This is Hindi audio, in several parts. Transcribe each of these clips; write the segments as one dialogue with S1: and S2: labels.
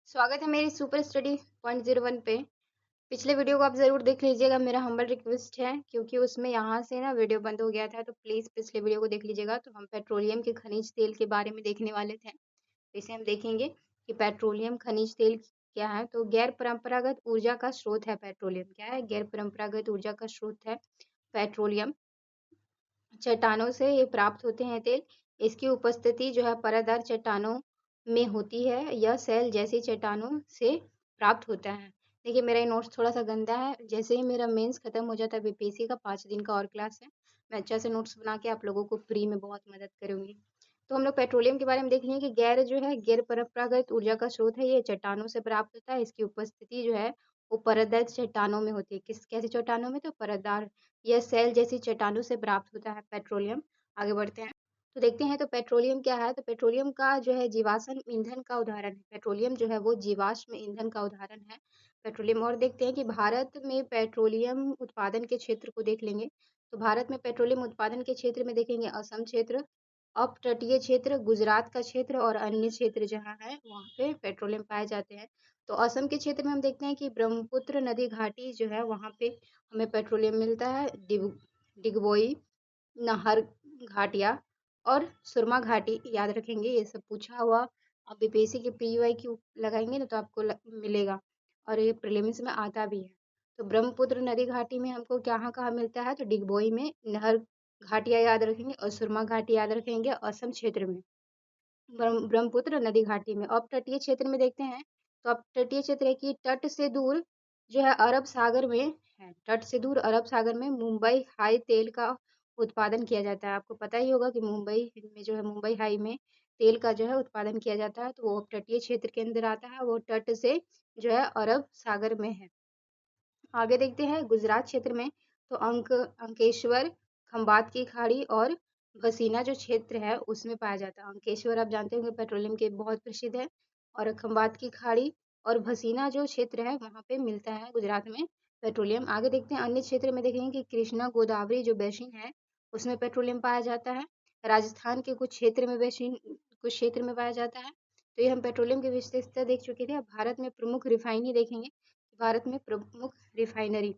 S1: स्वागत है मेरी सुपर स्टडी 0.01 पे। पिछले वीडियो को आप ज़रूर देख लीजिएगा, मेरा हम्बल रिक्वेस्ट है क्योंकि उसमें यहाँ से ना वीडियो बंद हो गया था, तो प्लीज़ पिछले वीडियो को देख लीजिएगा। तो हम पेट्रोलियम के खनिज तेल के बारे में देखने वाले थे। इसे हम देखेंगे कि पेट्रोलियम खनिज तेल क्या है। तो गैर परंपरागत ऊर्जा का स्रोत है पेट्रोलियम। क्या है? गैर परंपरागत ऊर्जा का स्रोत है पेट्रोलियम। चट्टानों से ये प्राप्त होते हैं तेल। इसकी उपस्थिति जो है परतदार चट्टानों में होती है। यह सेल जैसी चट्टानों से प्राप्त होता है। देखिए मेरा ये नोट्स थोड़ा सा गंदा है। जैसे ही मेरा मेंस खत्म हो जाता है बीपीएससी का 5 दिन का और क्लास है, मैं अच्छा से नोट्स बना के आप लोगों को फ्री में बहुत मदद करूंगी। तो हम लोग पेट्रोलियम के बारे में देख लेंगे कि गैर जो है गैर परंपरागत ऊर्जा का स्रोत है। ये चट्टानों से प्राप्त होता है। इसकी उपस्थिति जो है वो परतदार चट्टानों में होती है। कैसी चट्टानों में? तो परतदार, यह सेल जैसी चट्टानों से प्राप्त होता है पेट्रोलियम। आगे बढ़ते हैं तो देखते हैं तो पेट्रोलियम क्या है। तो पेट्रोलियम का जो है जीवाश्म ईंधन का उदाहरण है। पेट्रोलियम जो है वो जीवाश्म ईंधन का उदाहरण है पेट्रोलियम। और देखते हैं कि भारत में पेट्रोलियम उत्पादन के क्षेत्र को देख लेंगे। तो भारत में पेट्रोलियम उत्पादन के क्षेत्र में देखेंगे असम क्षेत्र, अपतटीय क्षेत्र, गुजरात का क्षेत्र और अन्य क्षेत्र जहाँ है वहाँ पे पेट्रोलियम पाए जाते हैं। तो असम के क्षेत्र में हम देखते हैं कि ब्रह्मपुत्र नदी घाटी जो है वहाँ पे हमें पेट्रोलियम मिलता है। डिगबोई, नाहर घाटिया और सुरमा घाटी याद रखेंगे। ये सब पूछा हुआ आप बीपीएससी के PYQ लगाएंगे ना तो आपको मिलेगा, और ये प्रीलिम्स में आता भी है। तो ब्रह्मपुत्र नदी घाटी में हमको कहाँ कहाँ मिलता है? तो डिगबोई में, नहर घाटिया याद रखेंगे और सुरमा घाटी याद रखेंगे असम क्षेत्र में। ब्रह्मपुत्र नदी घाटी में। अब तटीय क्षेत्र में देखते हैं तो अब तटीय क्षेत्र है कि तट से दूर जो है अरब सागर में है। तट से दूर अरब सागर में मुंबई हाई तेल का उत्पादन किया जाता है। आपको पता ही होगा कि मुंबई में जो है मुंबई हाई में तेल का जो है उत्पादन किया जाता है। तो वो तटीय क्षेत्र के अंदर आता है। वो तट से जो है अरब सागर में है। आगे देखते हैं गुजरात क्षेत्र में। तो अंकेश्वर, खंबात की खाड़ी और भसीना जो क्षेत्र है उसमें पाया जाता है। अंकेश्वर आप जानते होंगे पेट्रोलियम के बहुत प्रसिद्ध है, और खंबात की खाड़ी और भसीना जो क्षेत्र है वहाँ पे मिलता है गुजरात में पेट्रोलियम। आगे देखते हैं अन्य क्षेत्र में देखेंगे कि कृष्णा गोदावरी जो बेसिन है उसमें पेट्रोलियम पाया जाता है। राजस्थान के कुछ क्षेत्र में बेसिन, कुछ क्षेत्र में पाया जाता है। तो ये हम पेट्रोलियम की विशेषता देख चुके थे। अब भारत में प्रमुख रिफाइनरी देखेंगे। भारत में प्रमुख रिफाइनरी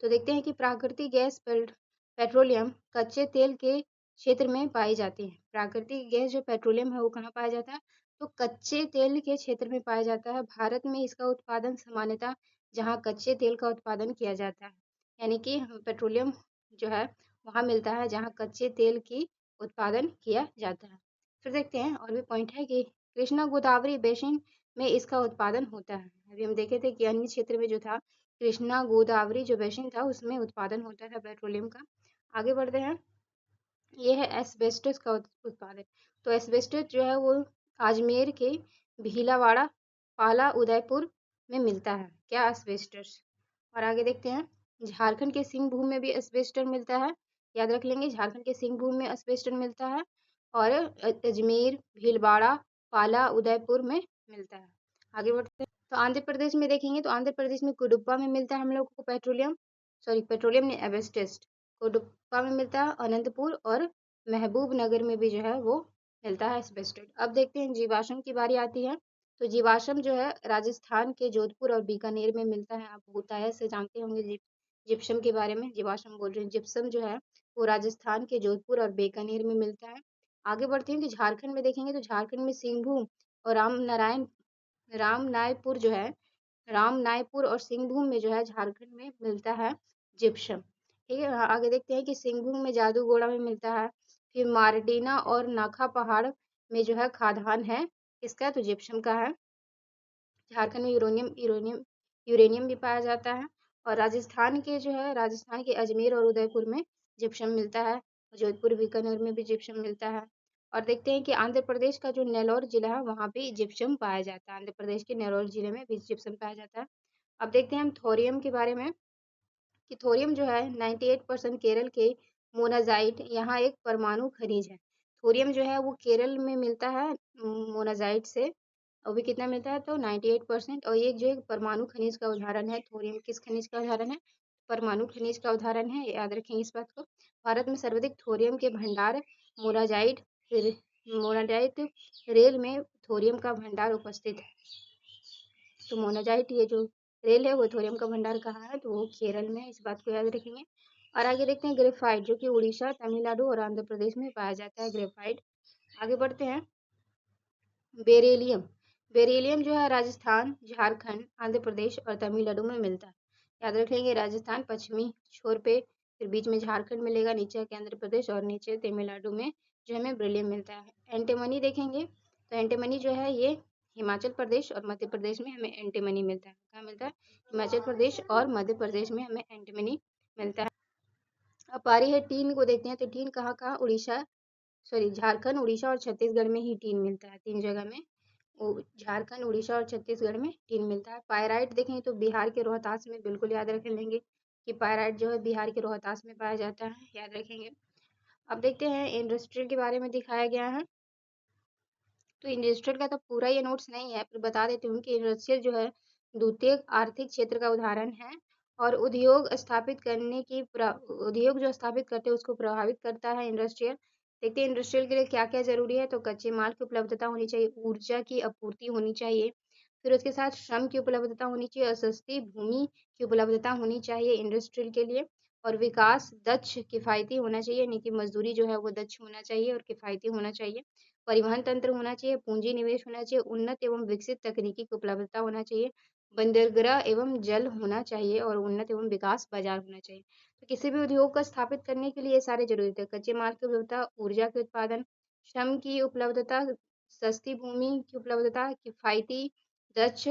S1: तो देखते हैं कि प्राकृतिक गैस पेट्रोलियम कच्चे तेल के क्षेत्र में पाई जाती है। प्राकृतिक गैस जो पेट्रोलियम है वो कहाँ पाया जाता है? तो कच्चे तेल के क्षेत्र में पाया जाता है। भारत में इसका उत्पादन सामान्यतः जहाँ कच्चे तेल का उत्पादन किया जाता है, यानी कि पेट्रोलियम जो है वहाँ मिलता है जहाँ कच्चे तेल की उत्पादन किया जाता है। फिर देखते हैं और भी पॉइंट है कि कृष्णा गोदावरी बेसिन में इसका उत्पादन होता है। अभी हम देखे थे कि अन्य क्षेत्र में जो था कृष्णा गोदावरी जो बेसिन था उसमें उत्पादन होता था पेट्रोलियम का। आगे बढ़ते हैं, ये है एस्बेस्टस का उत्पादन। तो एस्बेस्टस जो है वो अजमेर के भीलावाड़ा, पाला, उदयपुर में मिलता है। क्या? एस्बेस्टस। और आगे देखते हैं झारखंड के सिंहभूम में भी एस्बेस्टस मिलता है। याद रख लेंगे झारखंड के सिंहभूम में एस्बेस्टस मिलता है, और अजमेर, भीलवाड़ा, पाला, उदयपुर में मिलता है। आगे बढ़ते हैं तो आंध्र प्रदेश में देखेंगे। तो आंध्र प्रदेश में कुडुप्पा में मिलता है हम लोग को पेट्रोलियम, सॉरी पेट्रोलियम नहीं, एस्बेस्टस कुडुप्पा में मिलता है। अनंतपुर और महबूब नगर में भी जो है वो मिलता है एस्बेस्टस। अब देखते हैं जीवाश्म की बारी आती है। तो जीवाश्म जो है राजस्थान के जोधपुर और बीकानेर में मिलता है। आप बहुतायत से जानते होंगे जिप्सम के बारे में। जीवाश्म बोल रहे हैं, जिप्सम जो है वो राजस्थान के जोधपुर और बीकानेर में मिलता है। आगे बढ़ते हैं कि झारखंड में देखेंगे। तो झारखंड में सिंहभूम और रामनारायणपुर जो है, रामनायपुर और सिंहभूम में जो है झारखंड में मिलता है जिप्सम। ठीक है। आगे देखते हैं कि सिंहभूम में जादूगोड़ा में मिलता है। फिर मारडीना और नाखा पहाड़ में जो है खादान है इसका, तो जिप्सम का है। झारखंड में यूरेनियम भी पाया जाता है। और राजस्थान के जो है राजस्थान के अजमेर और उदयपुर में जिप्सम मिलता है। जोधपुर बीकानेर में भी जिप्सम मिलता है। और देखते हैं कि आंध्र प्रदेश का जो नेल्लौर जिला है वहाँ भी जिप्सम पाया जाता है। आंध्र प्रदेश के नेल्लौर जिले में भी जिप्सम पाया जाता है। अब देखते हैं हम थोरियम के बारे में कि थोरियम जो है 98% केरल के मोनाजाइट यहाँ एक परमाणु खनिज है। थोरियम जो है वो केरल में मिलता है मोनाजाइट से। और भी कितना मिलता है? तो 98%। और ये जो एक परमाणु खनिज का उदाहरण है। थोरियम किस खनिज का उदाहरण है? परमाणु खनिज का उदाहरण है, याद रखेंगे इस बात को। भारत में सर्वाधिक थोरियम के भंडार मोनाजाइट मोनाजाइट रेल में थोरियम का भंडार उपस्थित है। तो मोनाजाइट ये जो रेल है वो थोरियम का भंडार कहाँ है, तो वो केरल में है, इस बात को याद रखेंगे। और आगे देखते हैं ग्रेफाइट, जो कि उड़ीसा, तमिलनाडु और आंध्र प्रदेश में पाया जाता है ग्रेफाइट। आगे बढ़ते हैं। बेरिलियम, बेरिलियम जो है राजस्थान, झारखंड, आंध्र प्रदेश और तमिलनाडु में मिलता है। याद रखेंगे, राजस्थान पश्चिमी छोर पे, फिर बीच में झारखंड मिलेगा, नीचे के आंध्र प्रदेश और नीचे तमिलनाडु में जो हमें बेरिलियम मिलता है। एंटीमनी देखेंगे तो एंटीमनी जो है ये हिमाचल प्रदेश और मध्य प्रदेश में हमें एंटीमनी मिलता है। कहाँ मिलता है? हिमाचल प्रदेश और मध्य प्रदेश में हमें एंटीमनी मिलता है। अब बारी है टीन को देखते हैं, तो टीन कहाँ कहाँ? उड़ीसा, सॉरी झारखंड, उड़ीसा और छत्तीसगढ़ में ही टीन मिलता है। 3 जगह में झारखंड, उड़ीसा और छत्तीसगढ़ में टीन मिलता है। पायराइट देखें तो बिहार के रोहतास में, बिल्कुल याद रख लेंगे कि पायराइट जो है बिहार के रोहतास में पाया जाता है, याद रखेंगे। अब देखते हैं इंडस्ट्रियल के बारे में दिखाया गया है। तो इंडस्ट्रियल का तो पूरा ये नोट्स नहीं है, पर बता देती हूँ कि इंडस्ट्रियल जो है द्वितीय आर्थिक क्षेत्र का उदाहरण है और उद्योग स्थापित करने की उद्योग जो स्थापित करते हैं उसको प्रभावित करता है इंडस्ट्रियल। देखते हैं इंडस्ट्रियल के लिए क्या क्या जरूरी है। तो कच्चे माल की उपलब्धता होनी चाहिए, ऊर्जा की आपूर्ति होनी चाहिए, फिर उसके साथ श्रम की उपलब्धता होनी चाहिए और सस्ती भूमि की उपलब्धता होनी चाहिए इंडस्ट्रियल के लिए। और विकास दक्ष किफायती होना चाहिए, यानी कि मजदूरी जो है वो दक्ष होना चाहिए और किफायती होना चाहिए। परिवहन तंत्र होना चाहिए, पूंजी निवेश होना चाहिए, उन्नत एवं विकसित तकनीकी की उपलब्धता होना चाहिए, बंदरगाह एवं जल होना चाहिए और उन्नत एवं विकास बाजार होना चाहिए। तो किसी भी उद्योग को स्थापित करने के लिए ये सारे जरूरी थे। कच्चे माल की उपलब्धता, ऊर्जा के उत्पादन, श्रम की उपलब्धता, सस्ती भूमि की उपलब्धता, किफायती दक्ष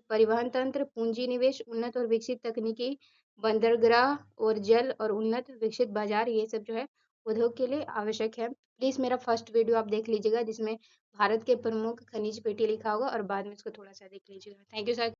S1: परिवहन तंत्र, पूंजी निवेश, उन्नत और विकसित तकनीकी, बंदरगाह और जल और उन्नत विकसित बाजार, ये सब जो है उद्योग के लिए आवश्यक है। प्लीज मेरा फर्स्ट वीडियो आप देख लीजिएगा जिसमें भारत के प्रमुख खनिज पेटी लिखा होगा और बाद में इसको थोड़ा सा देख लीजिएगा। Thank you sir.